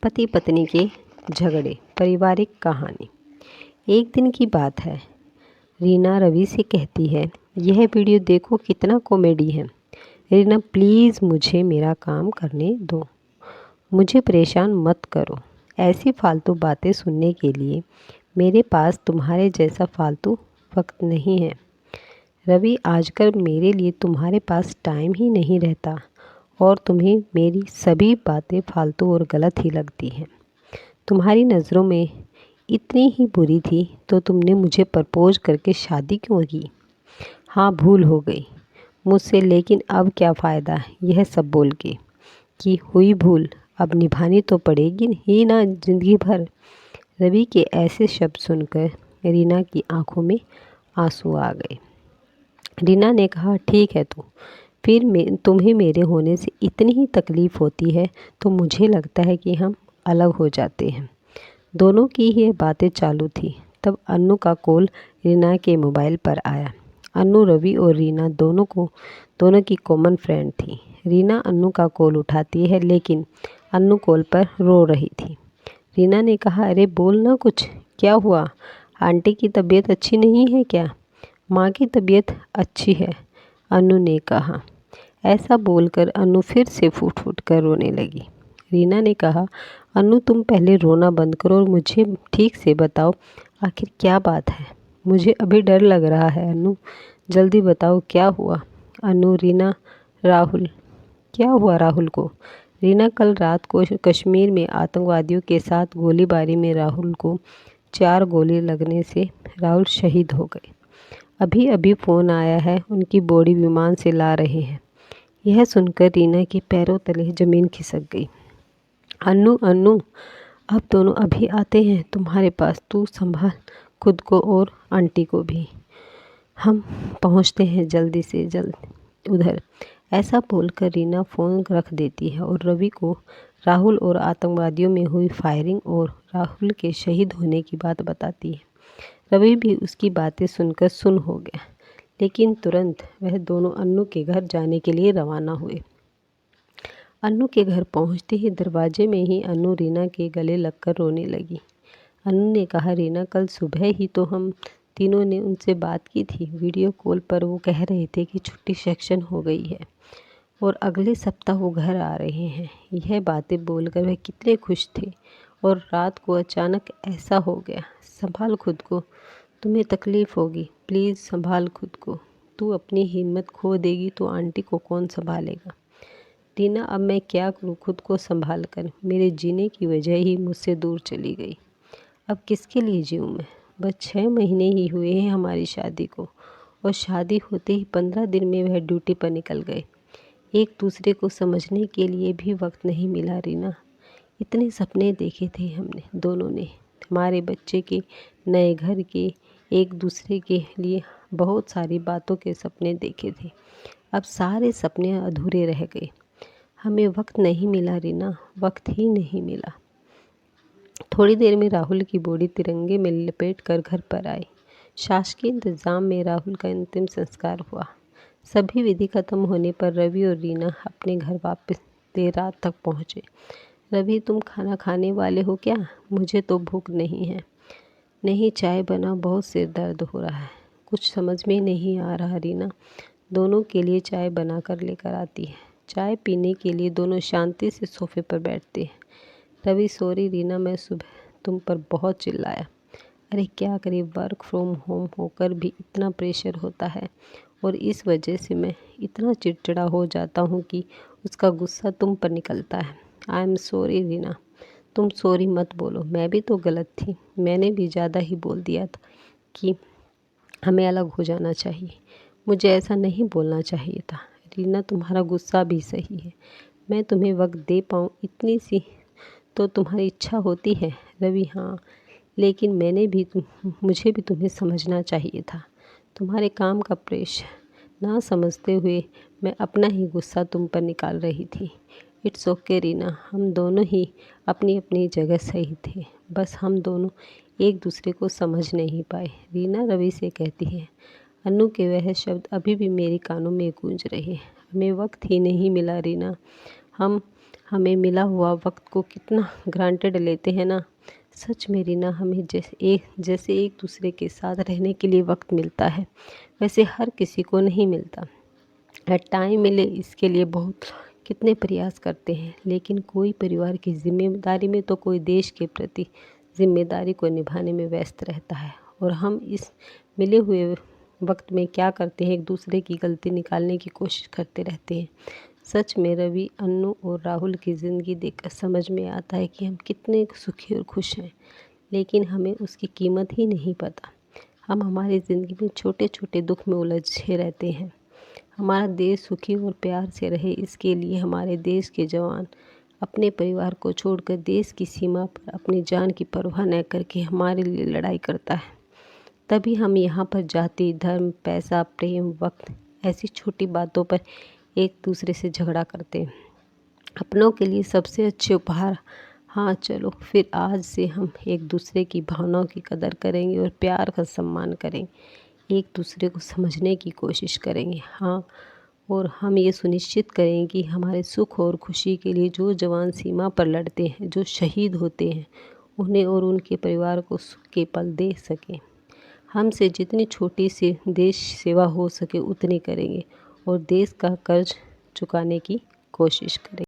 पति पत्नी के झगड़े, पारिवारिक कहानी। एक दिन की बात है, रीना रवि से कहती है, यह वीडियो देखो कितना कॉमेडी है। रीना, प्लीज़ मुझे मेरा काम करने दो, मुझे परेशान मत करो। ऐसी फालतू बातें सुनने के लिए मेरे पास तुम्हारे जैसा फालतू वक्त नहीं है। रवि, आजकल मेरे लिए तुम्हारे पास टाइम ही नहीं रहता और तुम्हें मेरी सभी बातें फालतू और गलत ही लगती हैं। तुम्हारी नज़रों में इतनी ही बुरी थी तो तुमने मुझे प्रपोज करके शादी क्यों की? हाँ, भूल हो गई मुझसे, लेकिन अब क्या फ़ायदा यह सब बोल के कि हुई भूल अब निभानी तो पड़ेगी ही ना जिंदगी भर। रवि के ऐसे शब्द सुनकर रीना की आंखों में आंसू आ गए। रीना ने कहा, ठीक है तो फिर तुम्हें मेरे होने से इतनी ही तकलीफ़ होती है तो मुझे लगता है कि हम अलग हो जाते हैं। दोनों की ये बातें चालू थी, तब अन्नू का कॉल रीना के मोबाइल पर आया। अन्नू रवि और रीना दोनों की कॉमन फ्रेंड थी। रीना अन्नू का कॉल उठाती है, लेकिन अन्नू कॉल पर रो रही थी। रीना ने कहा, अरे बोल ना कुछ, क्या हुआ? आंटी की तबीयत अच्छी नहीं है क्या? माँ की तबीयत अच्छी है, अन्नू ने कहा। ऐसा बोलकर अन्नू फिर से फूट फूट कर रोने लगी। रीना ने कहा, अन्नू तुम पहले रोना बंद करो और मुझे ठीक से बताओ आखिर क्या बात है। मुझे अभी डर लग रहा है अन्नू, जल्दी बताओ क्या हुआ। अन्नू, रीना, राहुल, क्या हुआ राहुल को? रीना, कल रात को कश्मीर में आतंकवादियों के साथ गोलीबारी में राहुल को 4 गोली लगने से राहुल शहीद हो गए। अभी अभी फ़ोन आया है, उनकी बॉडी विमान से ला रहे हैं। यह सुनकर रीना के पैरों तले ज़मीन खिसक गई। अन्नू, अन्नू, अब दोनों अभी आते हैं तुम्हारे पास, तू संभाल खुद को और आंटी को भी, हम पहुंचते हैं जल्दी से जल्द उधर। ऐसा बोलकर रीना फ़ोन रख देती है और रवि को राहुल और आतंकवादियों में हुई फायरिंग और राहुल के शहीद होने की बात बताती है। रवि भी उसकी बातें सुनकर सुन हो गया, लेकिन तुरंत वह दोनों अन्नू के घर जाने के लिए रवाना हुए। अन्नू के घर पहुंचते ही दरवाजे में ही अन्नू रीना के गले लगकर रोने लगी। अन्नू ने कहा, रीना, कल सुबह ही तो हम तीनों ने उनसे बात की थी वीडियो कॉल पर। वो कह रहे थे कि छुट्टी सेक्शन हो गई है और अगले सप्ताह वो घर आ रहे हैं। यह बातें बोलकर वह कितने खुश थे और रात को अचानक ऐसा हो गया। संभाल खुद को, तुम्हें तकलीफ़ होगी, प्लीज़ संभाल खुद को। तू अपनी हिम्मत खो देगी तो आंटी को कौन संभालेगा? रीना, अब मैं क्या करूँ खुद को संभाल कर? मेरे जीने की वजह ही मुझसे दूर चली गई। अब किसके लिए जीऊँ मैं? बस 6 महीने ही हुए हैं हमारी शादी को और शादी होते ही 15 दिन में वह ड्यूटी पर निकल गए। एक दूसरे को समझने के लिए भी वक्त नहीं मिला रीना। इतने सपने देखे थे हमने दोनों ने, हमारे बच्चे के, नए घर के, एक दूसरे के लिए बहुत सारी बातों के सपने देखे थे। अब सारे सपने अधूरे रह गए। हमें वक्त नहीं मिला रीना, वक्त ही नहीं मिला। थोड़ी देर में राहुल की बॉडी तिरंगे में लपेट कर घर पर आई। शासकीय इंतजाम में राहुल का अंतिम संस्कार हुआ। सभी विधि खत्म होने पर रवि और रीना अपने घर वापस देर रात तक पहुँचे। रवि, तुम खाना खाने वाले हो क्या? मुझे तो भूख नहीं है। नहीं, चाय बना, बहुत सिर दर्द हो रहा है। कुछ समझ में नहीं आ रहा रीना। दोनों के लिए चाय बना कर लेकर आती है। चाय पीने के लिए दोनों शांति से सोफे पर बैठते हैं। रवि, सॉरी रीना, मैं सुबह तुम पर बहुत चिल्लाया। अरे क्या करें, वर्क फ्रॉम होम होकर भी इतना प्रेशर होता है और इस वजह से मैं इतना चिड़चिड़ा हो जाता हूँ कि उसका गुस्सा तुम पर निकलता है। I am sorry Reena. तुम सॉरी मत बोलो, मैं भी तो गलत थी। मैंने भी ज़्यादा ही बोल दिया था कि हमें अलग हो जाना चाहिए। मुझे ऐसा नहीं बोलना चाहिए था। रीना, तुम्हारा गुस्सा भी सही है। मैं तुम्हें वक्त दे पाऊँ इतनी सी तो तुम्हारी इच्छा होती है। रवि, हाँ, लेकिन मुझे भी तुम्हें समझना चाहिए था। तुम्हारे काम का प्रेशर ना समझते हुए मैं अपना ही गुस्सा तुम पर निकाल रही थी। इट्स ओके रीना, हम दोनों ही अपनी अपनी जगह सही थे, बस हम दोनों एक दूसरे को समझ नहीं पाए, रीना रवि से कहती है। अन्नू के वह शब्द अभी भी मेरे कानों में गूंज रहे हैं। हमें वक्त ही नहीं मिला रीना, हमें मिला हुआ वक्त को कितना ग्रांटेड लेते हैं ना। सच में रीना, हमें जैसे एक दूसरे के साथ रहने के लिए वक्त मिलता है, वैसे हर किसी को नहीं मिलता। टाइम मिले इसके लिए बहुत कितने प्रयास करते हैं, लेकिन कोई परिवार की जिम्मेदारी में तो कोई देश के प्रति जिम्मेदारी को निभाने में व्यस्त रहता है। और हम इस मिले हुए वक्त में क्या करते हैं, एक दूसरे की गलती निकालने की कोशिश करते रहते हैं। सच में रवि, अन्नू और राहुल की ज़िंदगी देखकर समझ में आता है कि हम कितने सुखी और खुश हैं, लेकिन हमें उसकी कीमत ही नहीं पता। हम हमारी ज़िंदगी में छोटे छोटे दुख में उलझे रहते हैं। हमारा देश सुखी और प्यार से रहे, इसके लिए हमारे देश के जवान अपने परिवार को छोड़कर देश की सीमा पर अपनी जान की परवाह न करके हमारे लिए लड़ाई करता है। तभी हम यहाँ पर जाति, धर्म, पैसा, प्रेम, वक्त, ऐसी छोटी बातों पर एक दूसरे से झगड़ा करते हैं। अपनों के लिए सबसे अच्छे उपहार। हाँ चलो फिर आज से हम एक दूसरे की भावनाओं की कदर करेंगे और प्यार का सम्मान करेंगे, एक दूसरे को समझने की कोशिश करेंगे। हाँ, और हम ये सुनिश्चित करेंगे कि हमारे सुख और खुशी के लिए जो जवान सीमा पर लड़ते हैं, जो शहीद होते हैं, उन्हें और उनके परिवार को सुख के पल दे सकें। हमसे जितनी छोटी सी देश सेवा हो सके उतनी करेंगे और देश का कर्ज चुकाने की कोशिश करेंगे।